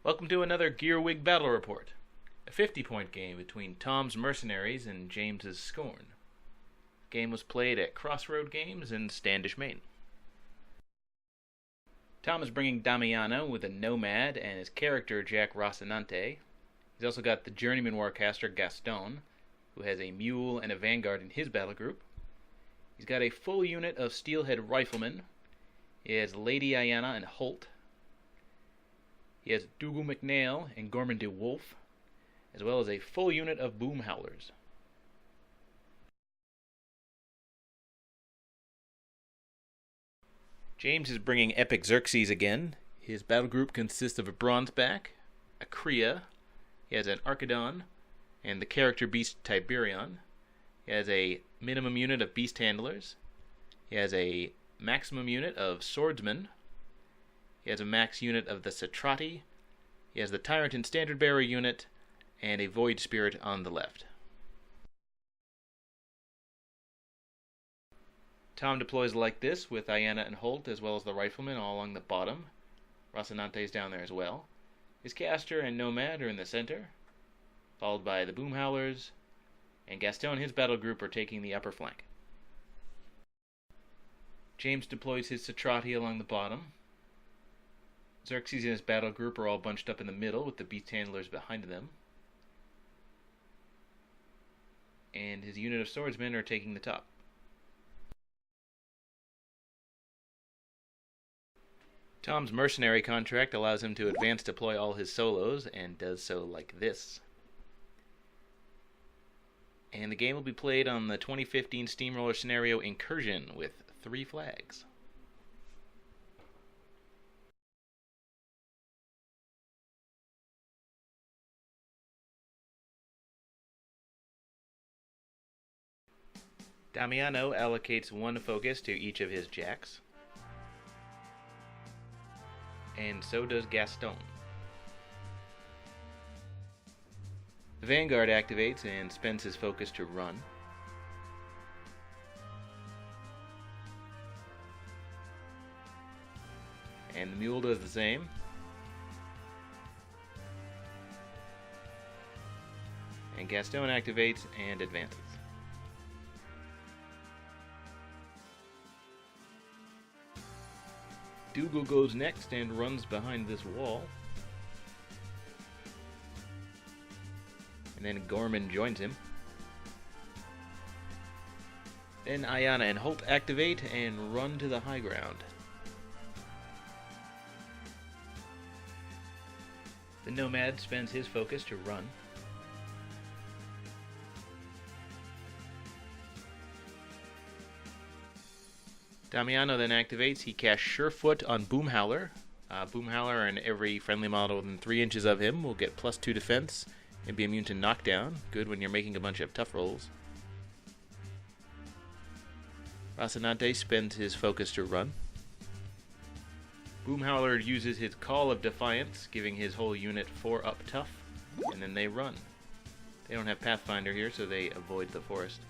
Welcome to another Gearwig Battle Report, a 50-point game between Tom's Mercenaries and James's Skorne. The game was played at Crossroad Games in Standish, Maine. Tom is bringing Damiano with a Nomad and his character Jack Rocinante. He's also got the Journeyman Warcaster Gaston, who has a Mule and a Vanguard in his battle group. He's got a full unit of Steelhead Riflemen. He has Lady Ayanna and Holt. He has Dougal McNail and Gorman de Wolf, as well as a full unit of Boom Howlers. James is bringing Epic Xerxis again. His battle group consists of a Bronzeback, a Krea, he has an Archidon, and the character beast Tiberion. He has a minimum unit of Beast Handlers. He has a maximum unit of Swordsmen. He has a max unit of the Satrati. He has the Tyrant and Standard Bearer unit, and a Void Spirit on the left. Tom deploys like this, with Ayanna and Holt, as well as the Riflemen all along the bottom. Rocinante's down there as well. His Caster and Nomad are in the center, followed by the Boom Howlers, and Gaston and his battle group are taking the upper flank. James deploys his Satrati along the bottom. Xerxes and his battle group are all bunched up in the middle with the Beast Handlers behind them. And his unit of swordsmen are taking the top. Tom's mercenary contract allows him to advance deploy all his solos, and does so like this. And the game will be played on the 2015 Steamroller Scenario Incursion with 3 flags. Damiano allocates 1 focus to each of his jacks, and so does Gaston. The Vanguard activates and spends his focus to run. And the Mule does the same. And Gaston activates and advances. Dougal goes next and runs behind this wall. And then Gorman joins him. Then Ayanna and Holt activate and run to the high ground. The Nomad spends his focus to run. Damiano then activates. He casts Surefoot on Boom Howler. Boom Howler and every friendly model within 3 inches of him will get +2 defense and be immune to knockdown. Good when you're making a bunch of tough rolls. Rocinante spends his focus to run. Boom Howler uses his Call of Defiance, giving his whole unit 4 up tough, and then they run. They don't have Pathfinder here, so they avoid the forest.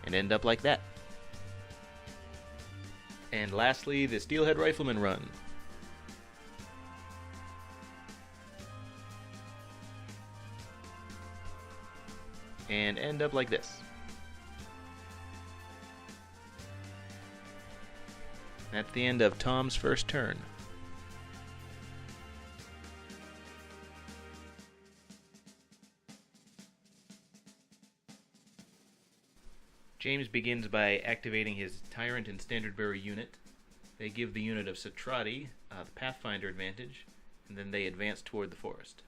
And end up like that. And lastly, the Steelhead Riflemen run. And end up like this. That's the end of Tom's first turn. James begins by activating his Tyrant and Standard Bearer unit. They give the unit of Satrati the Pathfinder advantage, and then they advance toward the forest.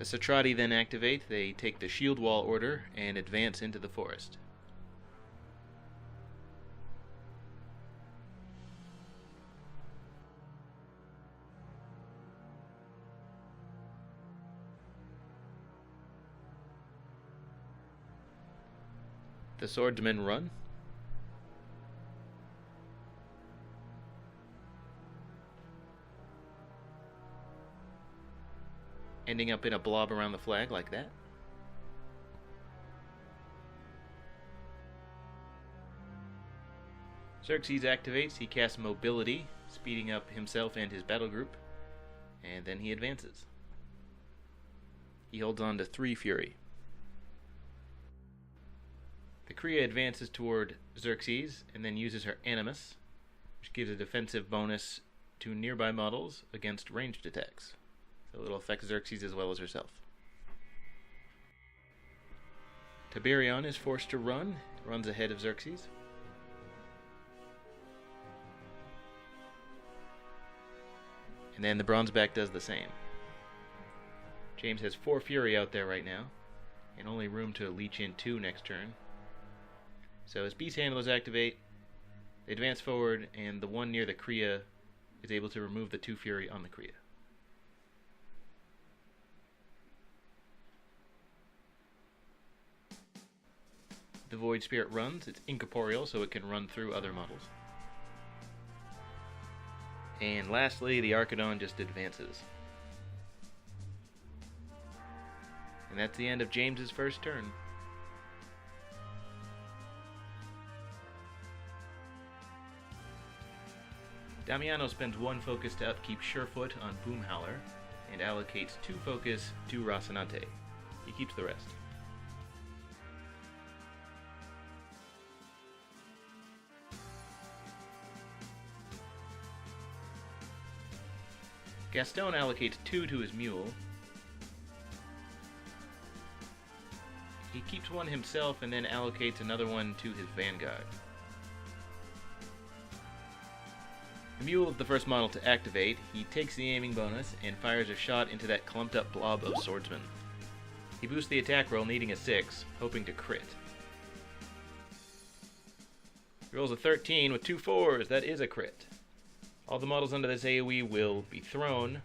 The Satrati then activate. They take the Shield Wall order and advance into the forest. The swordsmen run. Ending up in a blob around the flag like that. Xerxes activates, he casts mobility, speeding up himself and his battle group, and then he advances. He holds on to 3 fury. The Kriya advances toward Xerxes and then uses her Animus, which gives a defensive bonus to nearby models against ranged attacks. So it'll affect Xerxes as well as herself. Tiberion is forced to runs ahead of Xerxes. And then the Bronzeback does the same. James has 4 fury out there right now, and only room to leech in 2 next turn. So as Beast Handlers activate, they advance forward, and the one near the Kriya is able to remove the 2 fury on the Kriya. The Void Spirit runs. It's incorporeal, so it can run through other models. And lastly, the Archidon just advances. And that's the end of James's first turn. Damiano spends 1 focus to upkeep Surefoot on Boomhowler, and allocates 2 focus to Rocinante. He keeps the rest. Gaston allocates 2 to his mule. He keeps 1 himself and then allocates another 1 to his vanguard. The mule is the first model to activate. He takes the aiming bonus and fires a shot into that clumped up blob of swordsmen. He boosts the attack roll, needing a 6, hoping to crit. He rolls a 13 with 2 4s. That is a crit. All the models under this AoE will be thrown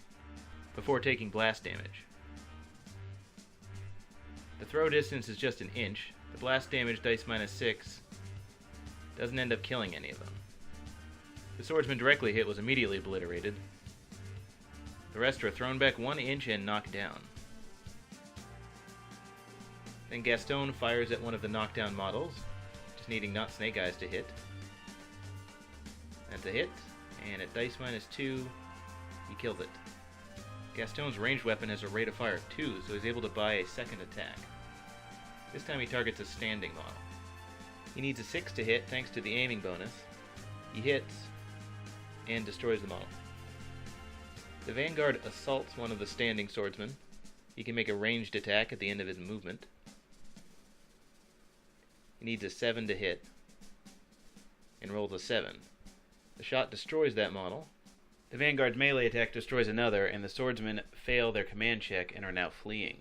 before taking blast damage. The throw distance is just an inch. The blast damage, dice minus 6, doesn't end up killing any of them. The swordsman directly hit was immediately obliterated. The rest are thrown back 1 inch and knocked down. Then Gaston fires at one of the knockdown models, just needing not Snake Eyes to hit. That's a hit. And at dice minus 2, he kills it. Gaston's ranged weapon has a rate of fire of 2, so he's able to buy a second attack. This time he targets a standing model. He needs a 6 to hit thanks to the aiming bonus. He hits and destroys the model. The Vanguard assaults one of the standing swordsmen. He can make a ranged attack at the end of his movement. He needs a 7 to hit and rolls a 7. The shot destroys that model. The Vanguard's melee attack destroys another, and the swordsmen fail their command check and are now fleeing.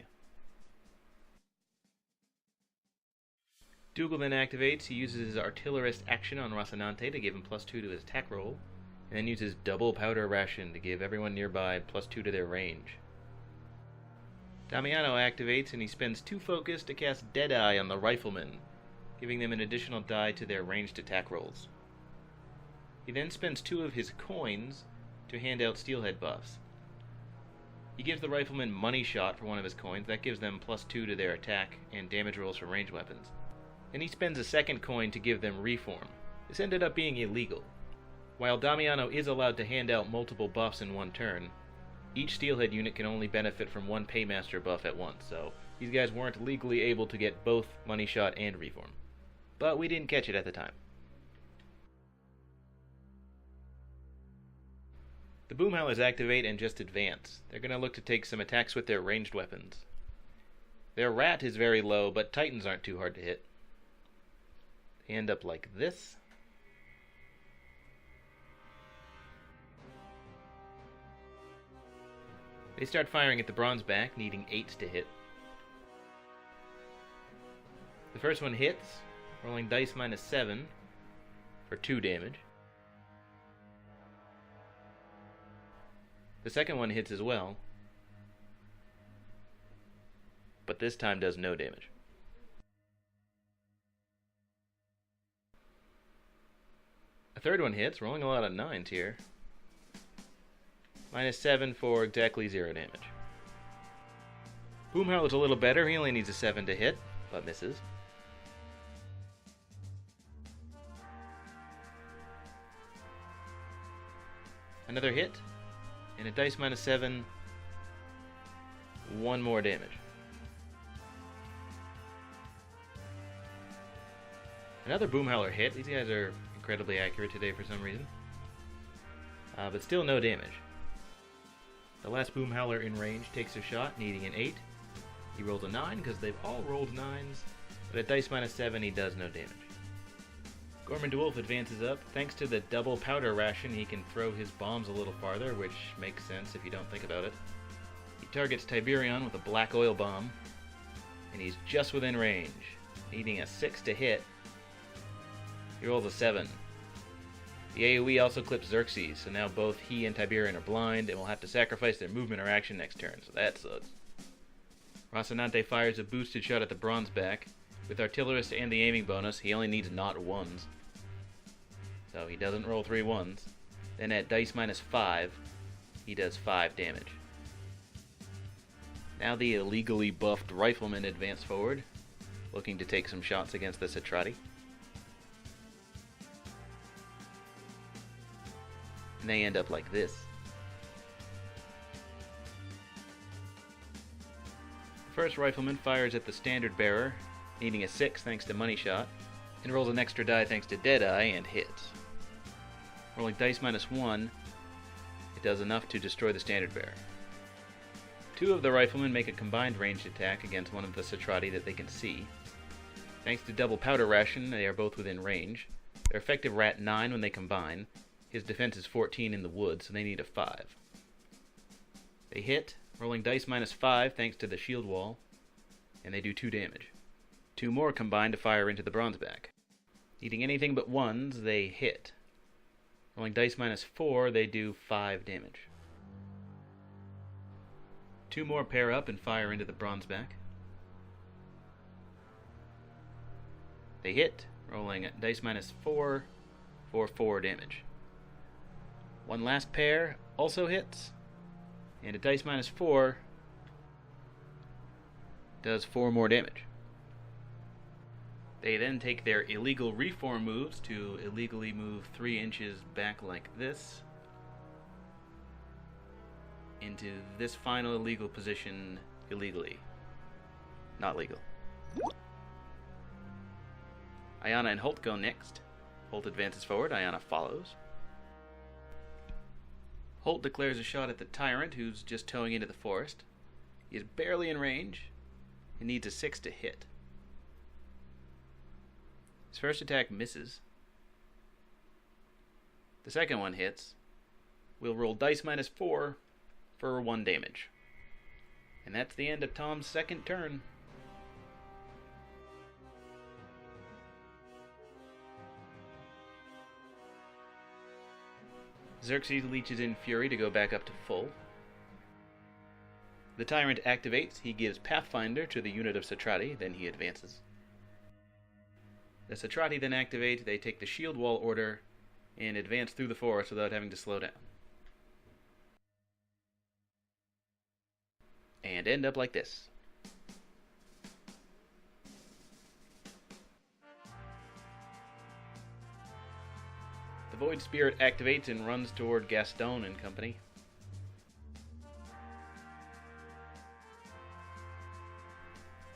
Dougal then activates. He uses his artillerist action on Rocinante to give him +2 to his attack roll, and then uses double powder ration to give everyone nearby +2 to their range. Damiano activates, and he spends 2 focus to cast Deadeye on the riflemen, giving them an additional die to their ranged attack rolls. He then spends 2 of his coins to hand out steelhead buffs. He gives the rifleman money shot for 1 of his coins. That gives them +2 to their attack and damage rolls for ranged weapons. Then he spends a 2nd coin to give them reform. This ended up being illegal. While Damiano is allowed to hand out multiple buffs in 1 turn, each steelhead unit can only benefit from 1 paymaster buff at once, so these guys weren't legally able to get both money shot and reform. But we didn't catch it at the time. The Boomhowlers activate and just advance. They're going to look to take some attacks with their ranged weapons. Their rat is very low, but Titans aren't too hard to hit. They end up like this. They start firing at the Bronzeback, needing 8s to hit. The first one hits, rolling dice minus 7 for 2 damage. The second one hits as well, but this time does no damage. A third one hits, rolling a lot of 9s here. Minus 7 for exactly 0 damage. Boomhowler's a little better, he only needs a 7 to hit, but misses. Another hit, and a dice -7, 1 more damage. Another Boom Howler hit. These guys are incredibly accurate today for some reason. But still no damage. The last Boom Howler in range takes a shot, needing an 8. He rolls a 9 because they've all rolled 9s, but at dice -7 he does no damage. Gorman DeWolf advances up. Thanks to the double powder ration, he can throw his bombs a little farther, which makes sense if you don't think about it. He targets Tiberion with a black oil bomb, and he's just within range, needing a 6 to hit. He rolls a 7. The AoE also clips Xerxes, so now both he and Tiberion are blind and will have to sacrifice their movement or action next turn, so that sucks. Rocinante fires a boosted shot at the bronze back. With Artillerist and the aiming bonus, he only needs not 1s. So he doesn't roll 3 1s. Then at dice -5, he does 5 damage. Now the illegally buffed riflemen advance forward, looking to take some shots against the Satrati. And they end up like this. The first rifleman fires at the standard bearer, needing a 6 thanks to Money Shot, and rolls an extra die thanks to Deadeye and hits. Rolling dice -1, it does enough to destroy the standard bearer. 2 of the riflemen make a combined ranged attack against one of the Satrati that they can see. Thanks to double powder ration, they are both within range. They're effective rat 9 when they combine. His defense is 14 in the wood, so they need a 5. They hit, rolling dice -5 thanks to the shield wall, and they do 2 damage. 2 more combine to fire into the bronzeback. Needing anything but 1s, they hit. Rolling dice -4, they do 5 damage. 2 more pair up and fire into the bronzeback. They hit, rolling dice -4 for 4 damage. 1 last pair also hits, and a dice -4 does 4 more damage. They then take their illegal reform moves to illegally move 3 inches back like this into this final illegal position illegally. Not legal. Ayana and Holt go next. Holt advances forward, Ayana follows. Holt declares a shot at the Tyrant, who's just towing into the forest. He is barely in range and needs a 6 to hit. His first attack misses. The second one hits. We'll roll dice -4 for 1 damage. And that's the end of Tom's second turn. Xerxes leeches in Fury to go back up to full. The Tyrant activates. He gives Pathfinder to the unit of Satrati, then he advances. The Satrati then activate. They take the shield wall order and advance through the forest without having to slow down. And end up like this. The Void Spirit activates and runs toward Gaston and company.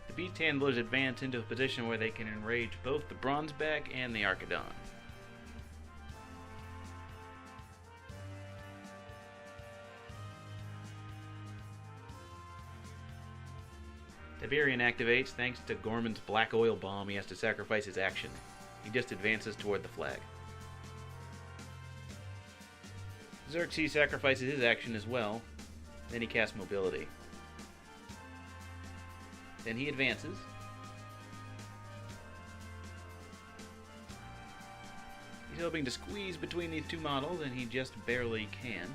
The Beast Handlers advance into a position where they can enrage both the Bronzeback and the Archidon. Tiberion activates. Thanks to Gorman's black oil bomb, he has to sacrifice his action. He just advances toward the flag. Xerxes sacrifices his action as well. Then he casts mobility. Then he advances. He's hoping to squeeze between these two models, and he just barely can.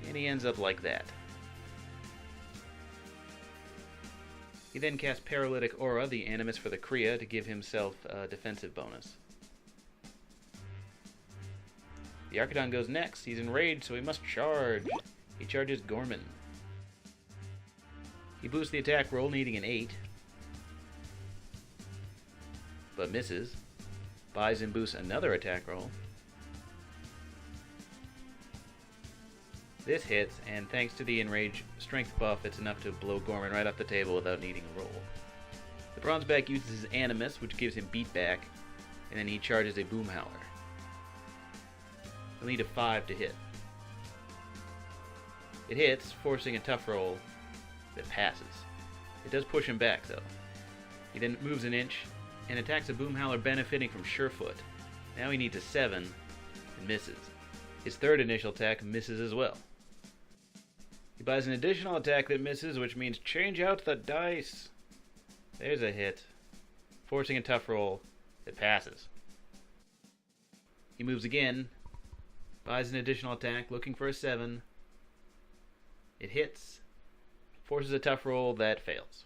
And he ends up like that. He then casts Paralytic Aura, the Animus for the Kriya, to give himself a defensive bonus. The Archidon goes next. He's enraged, so he must charge. He charges Gorman. He boosts the attack roll, needing an 8. But misses. Buys and boosts another attack roll. This hits, and thanks to the enraged strength buff, it's enough to blow Gorman right off the table without needing a roll. The Bronzeback uses his Animus, which gives him beatback, and then he charges a Boom Howler. He'll need a 5 to hit. It hits, forcing a tough roll that passes. It does push him back, though. He then moves an inch and attacks a Boom Howler benefiting from Surefoot. Now he needs a 7 and misses. His third initial attack misses as well. He buys an additional attack that misses, which means change out the dice. There's a hit, forcing a tough roll that passes. He moves again, buys an additional attack, looking for a 7. It hits, forces a tough roll that fails.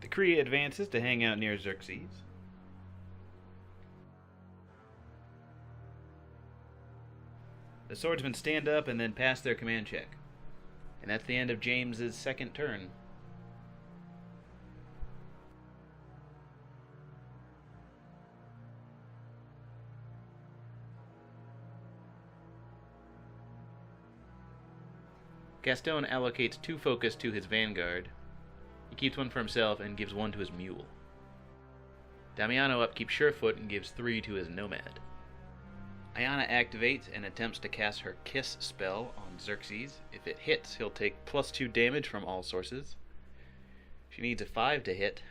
The Kree advances to hang out near Xerxes. The swordsmen stand up and then pass their command check. And that's the end of James's second turn. Gaston allocates 2 focus to his vanguard. He keeps 1 for himself and gives 1 to his mule. Damiano upkeeps Surefoot and gives 3 to his nomad. Ayana activates and attempts to cast her Kiss spell on Xerxes. If it hits, he'll take +2 damage from all sources. She needs a 5 to hit,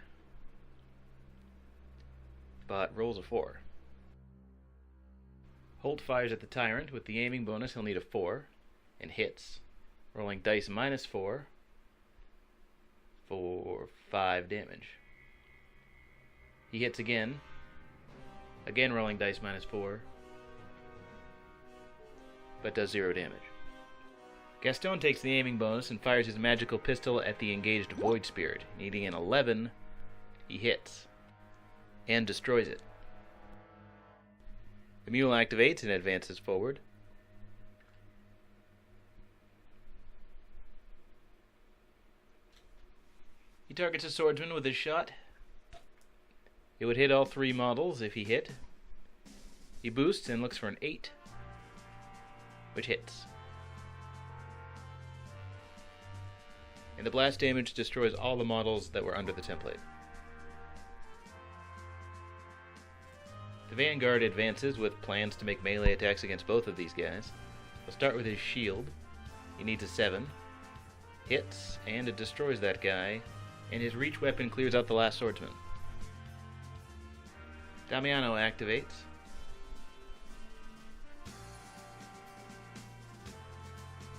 but rolls a 4. Holt fires at the Tyrant. With the aiming bonus, he'll need a 4, and hits, rolling dice -4 for 5 damage. He hits again rolling dice -4, but does 0 damage. Gaston takes the aiming bonus and fires his magical pistol at the engaged Void Spirit. Needing an 11, he hits and destroys it. The mule activates and advances forward. He targets a swordsman with his shot. It would hit all 3 models if he hit. He boosts and looks for an 8, which hits. And the blast damage destroys all the models that were under the template. The Vanguard advances with plans to make melee attacks against both of these guys. He'll start with his shield. He needs a 7. Hits, and it destroys that guy, and his reach weapon clears out the last swordsman. Damiano activates.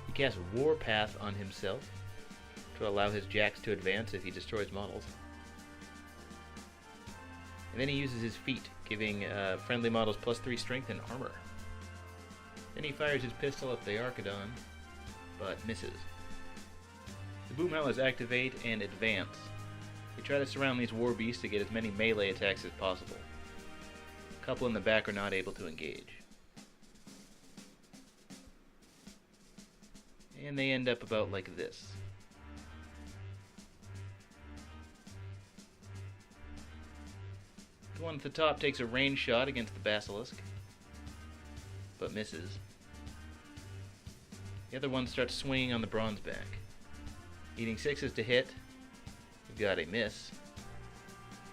He casts Warpath on himself to allow his jacks to advance if he destroys models. And then he uses his feet, giving friendly models +3 strength and armor. Then he fires his pistol at the Archidon, but misses. The Boom Howlers activate and advance. They try to surround these war beasts to get as many melee attacks as possible. A couple in the back are not able to engage. And they end up about like this. The one at the top takes a range shot against the Basilisk, but misses. The other one starts swinging on the Bronzeback. Needing 6s to hit, we've got a miss.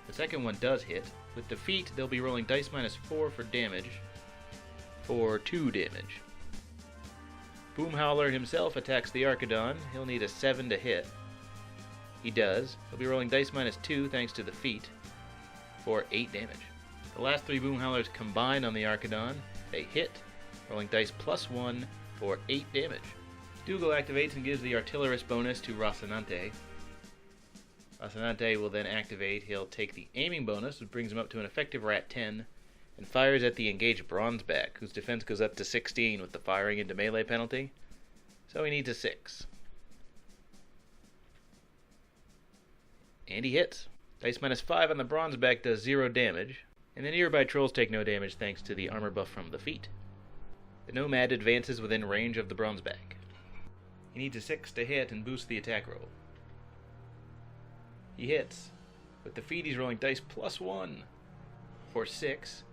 The second one does hit. With defeat, they'll be rolling dice -4 for damage, for 2 damage. Boom Howler himself attacks the Archidon. He'll need a 7 to hit. He does. He'll be rolling dice -2 thanks to the feat, for 8 damage. The last 3 Boom Howlers combine on the Archidon. They hit, rolling dice +1 for 8 damage. Dougal activates and gives the Artillerist bonus to Rocinante. Rocinante will then activate. He'll take the aiming bonus, which brings him up to an effective rat 10, and fires at the engaged Bronzeback, whose defense goes up to 16 with the firing into melee penalty, so he needs a 6. And he hits. Dice -5 on the Bronzeback does 0 damage, and the nearby trolls take no damage thanks to the armor buff from the feat. The Nomad advances within range of the Bronzeback. He needs a 6 to hit and boost the attack roll. He hits. With the feat, he's rolling dice +1 for 6.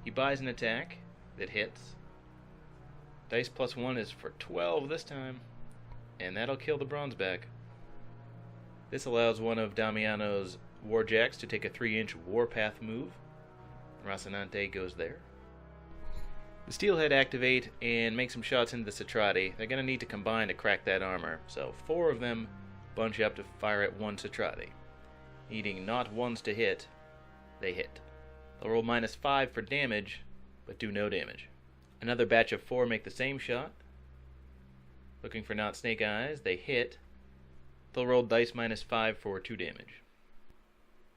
He buys an attack that hits, Dice plus 1 is for 12 this time, and that'll kill the bronzeback. This allows one of Damiano's warjacks to take a 3-inch warpath move. Rocinante goes there. The steelhead activate and make some shots into the Satrati. They're going to need to combine to crack that armor, so 4 of them bunch up to fire at 1 Satrati. Needing not ones to hit, they hit. They'll roll -5 for damage, but do no damage. Another batch of 4 make the same shot. Looking for not snake eyes, they hit. They'll roll dice -5 for 2 damage.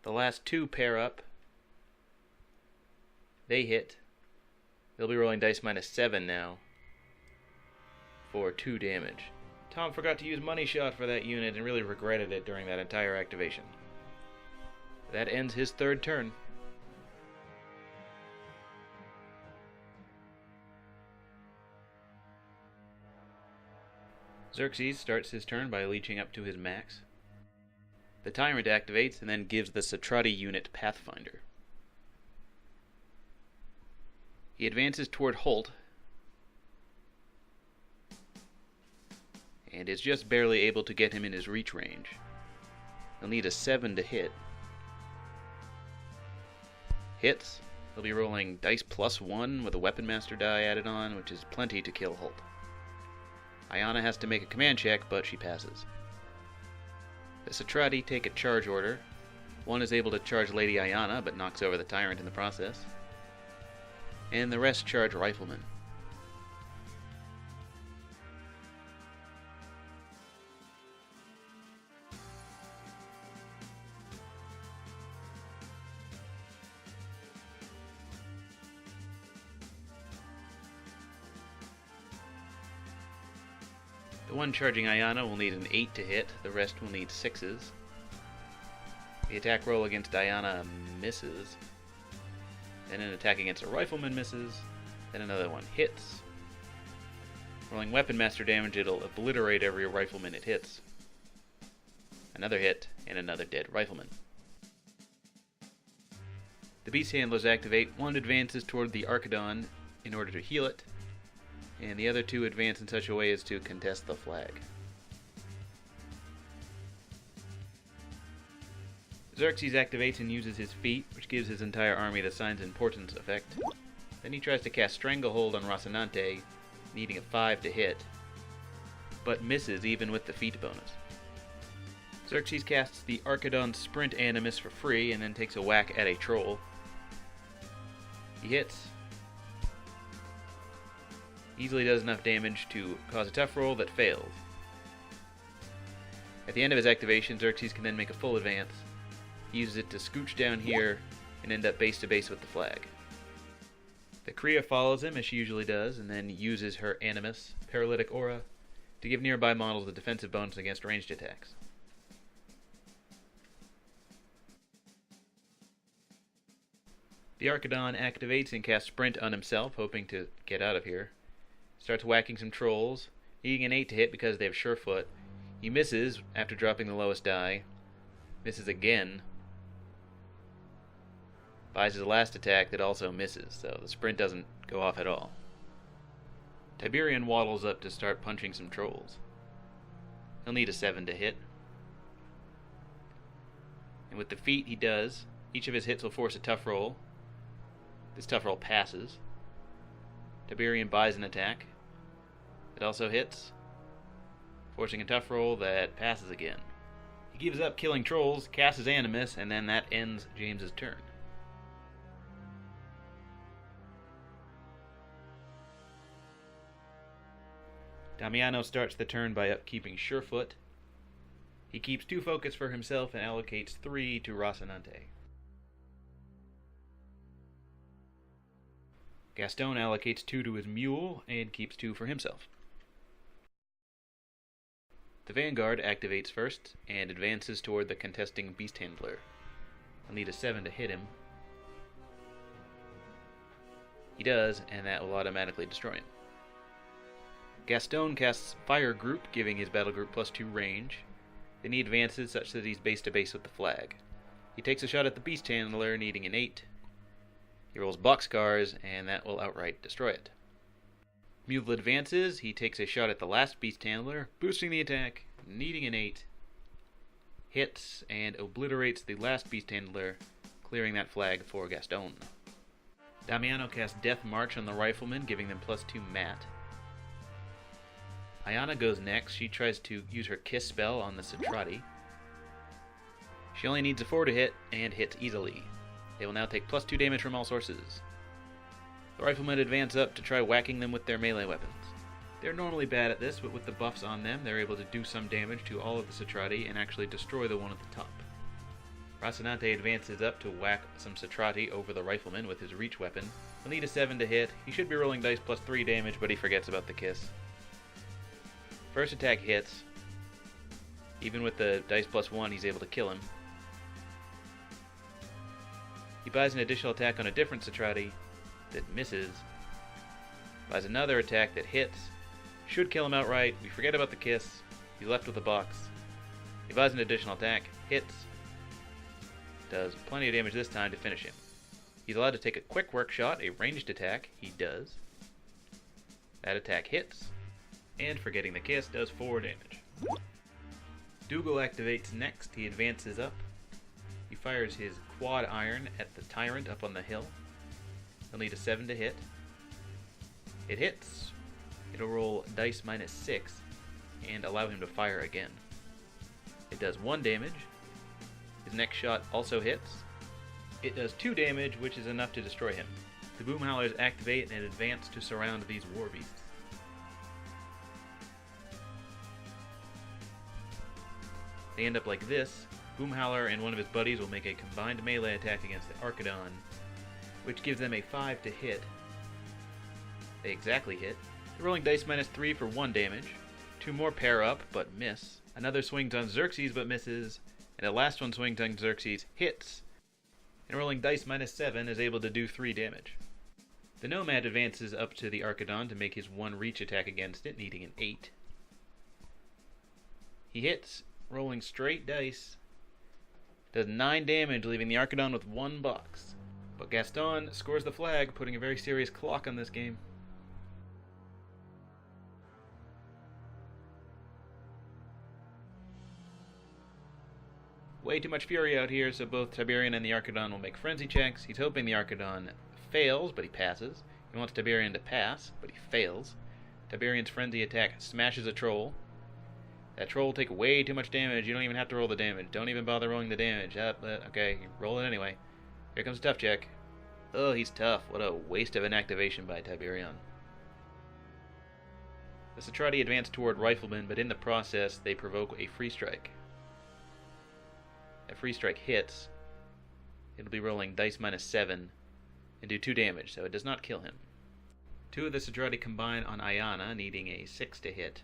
The last 2 pair up. They hit. They'll be rolling dice -7 now for 2 damage. Tom forgot to use Money Shot for that unit and really regretted it during that entire activation. That ends his 3rd turn. Xerxes starts his turn by leeching up to his max. The Tyrant activates and then gives the Satrati unit Pathfinder. He advances toward Holt and is just barely able to get him in his reach range. He'll need a 7 to hit. Hits. He'll be rolling dice +1 with a Weapon Master die added on, which is plenty to kill Holt. Ayana has to make a command check, but she passes. The Satrati take a charge order. One is able to charge Lady Ayana, but knocks over the Tyrant in the process. And the rest charge Riflemen. The one charging Ayana will need an 8 to hit, the rest will need 6s. The attack roll against Ayana misses. Then an attack against a Rifleman misses. Then another one hits. Rolling Weapon Master damage, it'll obliterate every Rifleman it hits. Another hit, and another dead Rifleman. The Beast Handlers activate. One advances toward the Archidon in order to heal it, and the other 2 advance in such a way as to contest the flag. Xerxes activates and uses his feat, which gives his entire army the Signs and Portents effect. Then he tries to cast Stranglehold on Rocinante, needing a 5 to hit, but misses even with the feat bonus. Xerxes casts the Archidon Sprint Animus for free and then takes a whack at a troll. He hits. Easily does enough damage to cause a tough roll that fails. At the end of his activation, Xerxes can then make a full advance. He uses it to scooch down here and end up base to base with the flag. The Kriya follows him, as she usually does, and then uses her Animus, Paralytic Aura, to give nearby models a defensive bonus against ranged attacks. The Archidon activates and casts Sprint on himself, hoping to get out of here. Starts whacking some trolls, needing an 8 to hit because they have Surefoot. He misses after dropping the lowest die. Misses again. Buys his last attack that also misses, so the sprint doesn't go off at all. Tiberian waddles up to start punching some trolls. He'll need a 7 to hit. And with the feat he does, each of his hits will force a tough roll. This tough roll passes. Tiberian buys an attack. It also hits, forcing a tough roll that passes again. He gives up killing trolls, casts his Animus, and then that ends James's turn. Damiano starts the turn by upkeeping Surefoot. He keeps 2 focus for himself and allocates 3 to Rocinante. Gaston allocates 2 to his mule and keeps 2 for himself. The Vanguard activates first and advances toward the contesting Beast Handler. I'll need a 7 to hit him. He does, and that will automatically destroy him. Gaston casts Fire Group, giving his battle group +2 range. Then he advances such that he's base to base with the flag. He takes a shot at the Beast Handler, needing an 8. He rolls Boxcars, and that will outright destroy it. Mule advances, he takes a shot at the last beast handler, boosting the attack, needing an 8. Hits and obliterates the last beast handler, clearing that flag for Gaston. Damiano casts Death March on the riflemen, giving them +2 mat. Ayana goes next. She tries to use her Kiss spell on the Citrati. She only needs a 4 to hit, and hits easily. They will now take +2 damage from all sources. The riflemen advance up to try whacking them with their melee weapons. They're normally bad at this, but with the buffs on them, they're able to do some damage to all of the Citrati and actually destroy the one at the top. Rocinante advances up to whack some Citrati over the rifleman with his reach weapon. He'll need a 7 to hit. He should be rolling dice +3 damage, but he forgets about the kiss. First attack hits. Even with the dice +1, he's able to kill him. He buys an additional attack on a different Citrati that misses. Buys another attack that hits. Should kill him outright. We forget about the kiss. He's left with a box. He buys an additional attack. Hits. Does plenty of damage this time to finish him. He's allowed to take a quick work shot, a ranged attack. He does. That attack hits. And forgetting the kiss, does 4 damage. Dougal activates next. He advances up. He fires his quad iron at the tyrant up on the hill. He'll need a 7 to hit. It hits. It'll roll dice -6 and allow him to fire again. It does 1 damage. His next shot also hits. It does 2 damage, which is enough to destroy him. The Boom Howlers activate and advance to surround these war beasts. They end up like this. Boom Howler and one of his buddies will make a combined melee attack against the Archidon, which gives them a 5 to hit. They exactly hit. They're rolling dice -3 for 1 damage. 2 more pair up, but miss. Another swings on Xerxes, but misses. And the last one swings on Xerxes, hits. And rolling dice -7 is able to do 3 damage. The Nomad advances up to the Archidon to make his 1 reach attack against it, needing an 8. He hits, rolling straight dice. Does 9 damage, leaving the Archidon with 1 box. But Gaston scores the flag, putting a very serious clock on this game. Way too much fury out here, so both Tiberian and the Archidon will make frenzy checks. He's hoping the Archidon fails, but he passes. He wants Tiberian to pass, but he fails. Tiberian's frenzy attack smashes a troll. That troll will take way too much damage. You don't even have to roll the damage. Don't even bother rolling the damage. Okay, roll it anyway. Here comes a tough check. Oh, he's tough. What a waste of an activation by Tiberian. The Citrati advance toward Riflemen, but in the process, they provoke a free strike. That free strike hits. It'll be rolling dice -7 and do 2 damage, so it does not kill him. 2 of the Citrati combine on Ayana, needing a 6 to hit.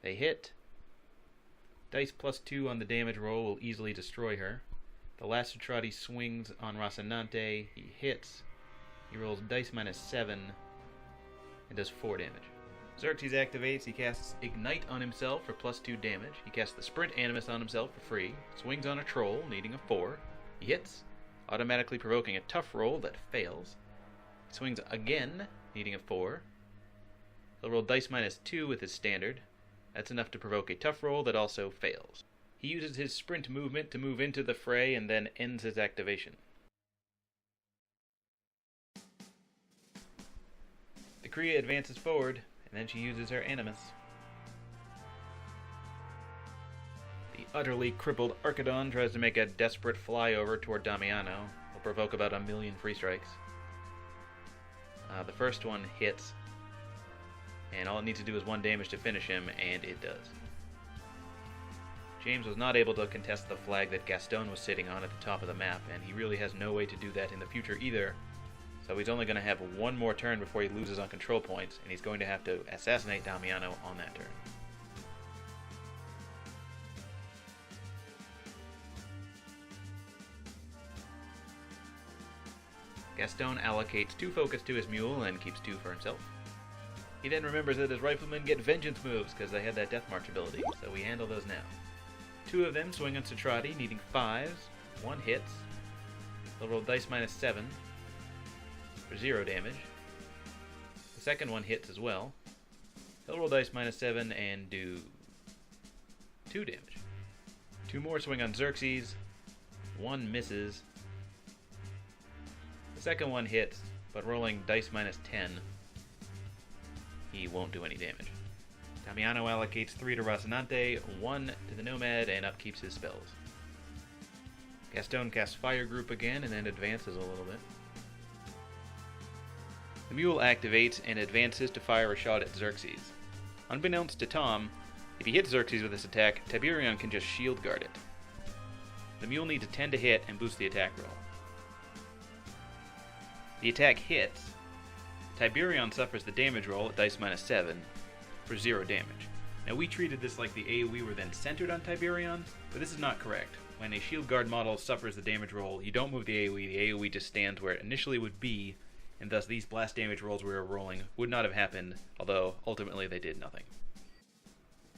They hit. Dice +2 on the damage roll will easily destroy her. The last Citrati swings on Rocinante. He hits. He rolls dice -7 and does 4 damage. Xerxes activates. He casts Ignite on himself for +2 damage. He casts the Sprint Animus on himself for free. Swings on a troll, needing a 4. He hits, automatically provoking a tough roll that fails. He swings again, needing a 4. He'll roll dice -2 with his standard. That's enough to provoke a tough roll that also fails. He uses his sprint movement to move into the fray and then ends his activation. The Kriya advances forward, and then she uses her Animus. The utterly crippled Archidon tries to make a desperate flyover toward Damiano. Will provoke about 1,000,000 free strikes. The first one hits, and all it needs to do is 1 damage to finish him, and it does. James was not able to contest the flag that Gaston was sitting on at the top of the map, and he really has no way to do that in the future either. So he's only going to have 1 more turn before he loses on control points, and he's going to have to assassinate Damiano on that turn. Gaston allocates 2 focus to his mule and keeps 2 for himself. He then remembers that his riflemen get vengeance moves because they had that Death March ability, so we handle those now. 2 of them swing on Citrati, needing 5s. 1 hits. They'll roll dice -7 for 0 damage. The second one hits as well. He'll roll dice -7 and do 2 damage. 2 more swing on Xerxes. 1 misses. The second one hits, but rolling dice -10, he won't do any damage. Damiano allocates 3 to Rocinante, 1 to the Nomad, and upkeeps his spells. Gaston casts Fire Group again and then advances a little bit. The Mule activates and advances to fire a shot at Xerxes. Unbeknownst to Tom, if he hits Xerxes with this attack, Tiberion can just shield guard it. The Mule needs a 10 to hit and boost the attack roll. The attack hits. Tiberion suffers the damage roll at dice -7 for 0 damage. Now we treated this like the AoE were then centered on Tiberion, but this is not correct. When a shield guard model suffers the damage roll, you don't move the AoE just stands where it initially would be, and thus these blast damage rolls we were rolling would not have happened, although ultimately they did nothing.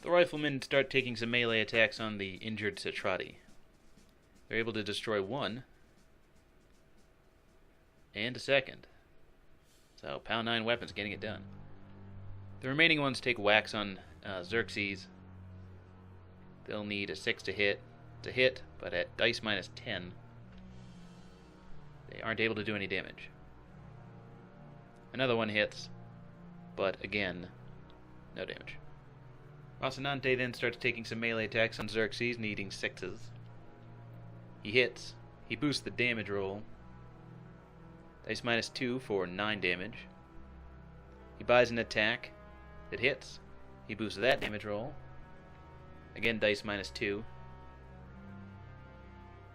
The riflemen start taking some melee attacks on the injured Citrati. They're able to destroy 1, and a second. So, pound 9 weapons getting it done. The remaining ones take whacks on Xerxes. They'll need a 6 to hit, but at dice -10, they aren't able to do any damage. Another one hits, but again, no damage. Rocinante then starts taking some melee attacks on Xerxes, needing 6s. He hits. He boosts the damage roll. Dice -2 for 9 damage. He buys an attack that hits. He boosts that damage roll. Again, dice -2.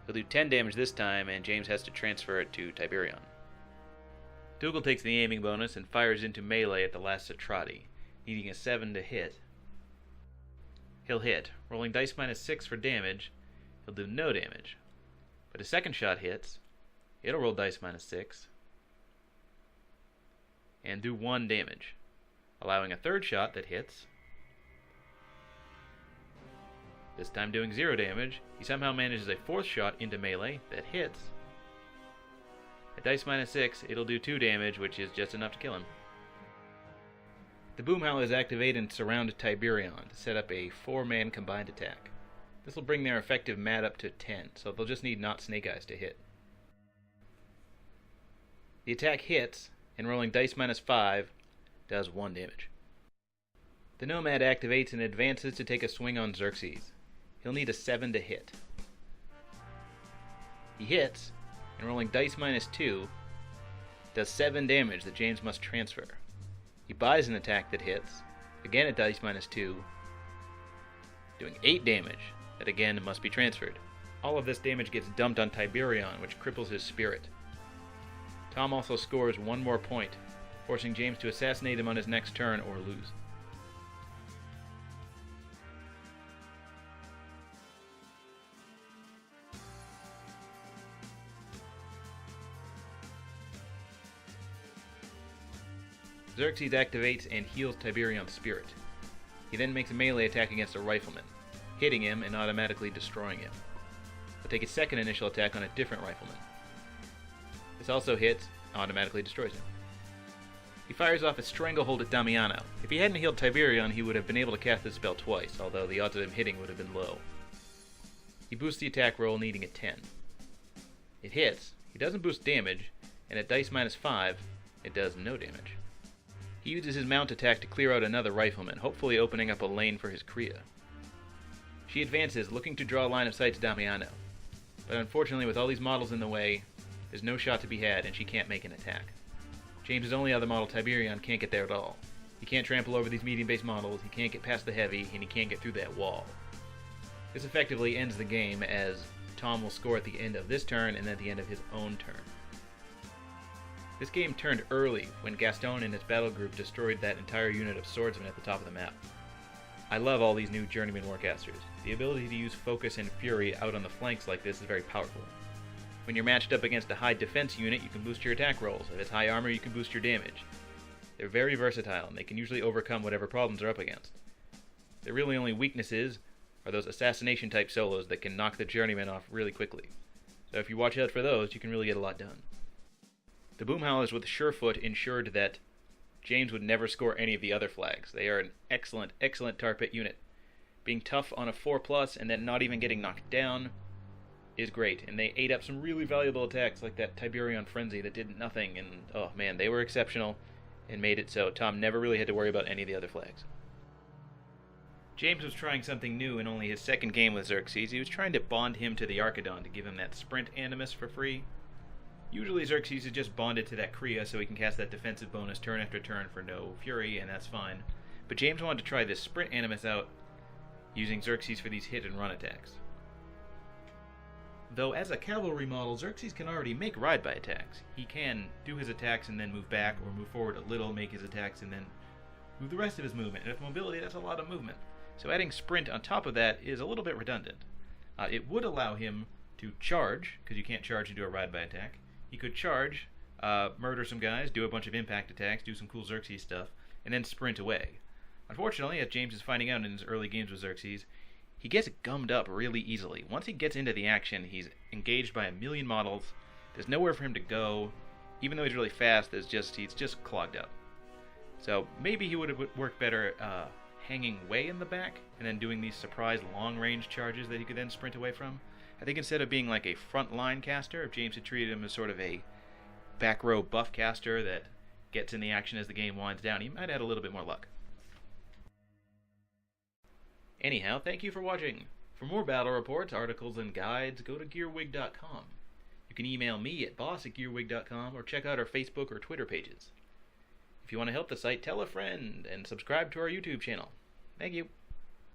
He'll do 10 damage this time, and James has to transfer it to Tiberion. Dougal takes the aiming bonus and fires into melee at the last Citrati, needing a 7 to hit. He'll hit. Rolling dice -6 for damage, he'll do no damage. But his second shot hits. It'll roll dice -6 and do 1 damage, allowing a third shot that hits. This time doing 0 damage. He somehow manages a 4th shot into melee that hits. At dice -6, it'll do 2 damage, which is just enough to kill him. The Boomhowlers activate and surround Tiberion to set up a 4-man combined attack. This will bring their effective mat up to 10, so they'll just need not Snake Eyes to hit. The attack hits, and rolling dice -5 does 1 damage. The Nomad activates and advances to take a swing on Xerxes. He'll need a 7 to hit. He hits, and rolling dice -2 does 7 damage that James must transfer. He buys an attack that hits, again at dice -2, doing 8 damage that again must be transferred. All of this damage gets dumped on Tiberion, which cripples his spirit. Tom also scores 1 more point, forcing James to assassinate him on his next turn or lose. Xerxes activates and heals Tiberion's spirit. He then makes a melee attack against a rifleman, hitting him and automatically destroying him. He'll take a second initial attack on a different rifleman. This also hits, automatically destroys him. He fires off a stranglehold at Damiano. If he hadn't healed Tiberion, he would have been able to cast this spell twice, although the odds of him hitting would have been low. He boosts the attack roll, needing a 10. It hits, he doesn't boost damage, and at dice -5, it does no damage. He uses his mount attack to clear out another rifleman, hopefully opening up a lane for his Kriya. She advances, looking to draw a line of sight to Damiano. But unfortunately, with all these models in the way, there's no shot to be had, and she can't make an attack. James' only other model, Tiberion, can't get there at all. He can't trample over these medium-based models, he can't get past the heavy, and he can't get through that wall. This effectively ends the game, as Tom will score at the end of this turn and at the end of his own turn. This game turned early when Gaston and his battle group destroyed that entire unit of swordsmen at the top of the map. I love all these new journeyman warcasters. The ability to use focus and fury out on the flanks like this is very powerful. When you're matched up against a high defense unit, you can boost your attack rolls. If it's high armor, you can boost your damage. They're very versatile, and they can usually overcome whatever problems they're up against. Their really only weaknesses are those assassination type solos that can knock the journeyman off really quickly. So if you watch out for those, you can really get a lot done. The Boomhowlers with Surefoot ensured that James would never score any of the other flags. They are an excellent, excellent tar pit unit. Being tough on a 4+ and then not even getting knocked down is great. And they ate up some really valuable attacks like that Tiberian Frenzy that did nothing. And oh man, they were exceptional and made it so Tom never really had to worry about any of the other flags. James was trying something new in only his second game with Xerxes. He was trying to bond him to the Archidon to give him that sprint animus for free. Usually Xerxes is just bonded to that Kriya so he can cast that defensive bonus turn after turn for no fury, and that's fine. But James wanted to try this sprint animus out using Xerxes for these hit and run attacks. Though as a cavalry model, Xerxes can already make ride-by attacks. He can do his attacks and then move back, or move forward a little, make his attacks, and then move the rest of his movement. And with mobility, that's a lot of movement. So adding sprint on top of that is a little bit redundant. It would allow him to charge, because you can't charge and do a ride-by attack. He could charge, murder some guys, do a bunch of impact attacks, do some cool Xerxes stuff, and then sprint away. Unfortunately, as James is finding out in his early games with Xerxes, he gets gummed up really easily. Once he gets into the action, he's engaged by a million models. There's nowhere for him to go. Even though he's really fast, he's just clogged up. So maybe he would have worked better hanging way in the back and then doing these surprise long-range charges that he could then sprint away from. I think instead of being like a front-line caster, if James had treated him as sort of a back-row buff caster that gets in the action as the game winds down, he might have had a little bit more luck. Anyhow, thank you for watching. For more battle reports, articles, and guides, go to Gearwig.com. You can email me at boss@gearwig.com or check out our Facebook or Twitter pages. If you want to help the site, tell a friend and subscribe to our YouTube channel. Thank you.